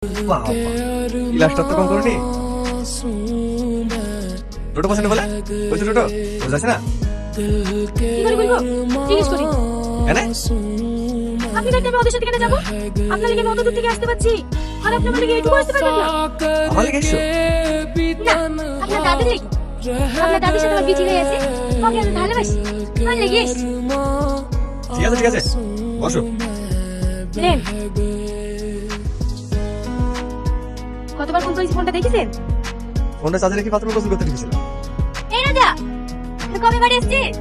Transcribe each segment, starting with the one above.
বাবা, গ্লাসটা তো কম করনি। টোটো পছন্দ বলে বলছো, টোটো যাচ্ছে না কি করে বলবো? জিজ্ঞেস করি। কেন? আপনি দেখতে আমি ওদের সাথে কেন যাবো? আপনার লেগে আমি অত দূর থেকে আসতে পারছি, আর আপনি আমার লেগে এইটুকু আসতে পারবেন না? আমার লেগে এসছো? না, আপনার দাদির লেগে। আপনার দাদির সাথে আমার বিয়ে ঠিক হয়ে আছে, ওকে আমি ভালোবাসি, আমার লেগে এসছি। ঠিক আছে ঠিক আছে, বসো। নেন। কতবার ফোন করেছি, ফোনটা দেখেছেন? ফোনটা চার্জে রেখে বাথরুমে গোসল করতে ঢুকেছিলাম। এই রাজা, তুই কবে বাড়ি আসছিস?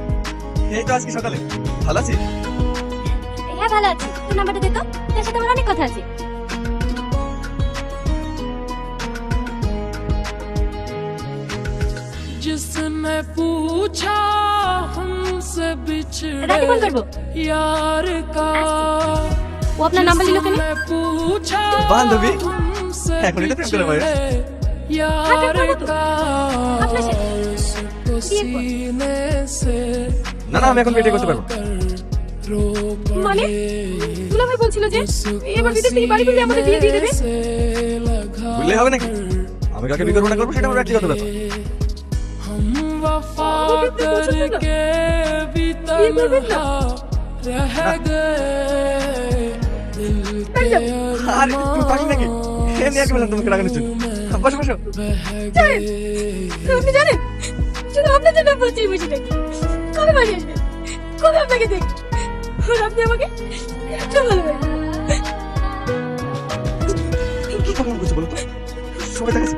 এই তো আজকে সকালে। ভালো আছি? হ্যাঁ ভালো আছি। তোর নাম্বারটা দে তো, তোর সাথে আমার অনেক কথা আছে। जिसने पूछा हमसे রাতে ফোন बिछड़े করবো। यार का ও আপনার নাম্বার নিল কেন? जिसने पूछा বান্ধবী हमसे এখন এটা প্রেম করে বয়স। बिछड़े यार করবো তো। का আপনার সাথে। उसको বিয়ের পর। सीने से না না, আমি এখন বিয়ে করতে পারবো না। रो মানে দুলাভাই বলছিল যে এবার বিদেশ থেকে বাড়ি ফিরে আমাদের বিয়ে দিয়ে দেবে। से लगा বুঝলে হবে নাকি? আমি কাকে বিয়ে করবো না করবো সেটা আমার ব্যক্তিগত ব্যাপার। हम वफा वो कितने खुश थे ना? करके भी ये करবেন না? तन्हा रह गए दिल के আরে তুমি পাগল নাকি? এমনি আগে বললাম তোমাকে রাগানোর জন্য। বসো বসো। জানেন, আপনি জানেন, শুধু আপনার জন্য বলছি বুঝি নাকি কবে বাড়ি আসবেন, কবে আপনাকে দেখ, আর আপনি আমাকে এত ভালোবাসেন। কি পাগল করছো বলো তো? সবাই দেখাচ্ছে।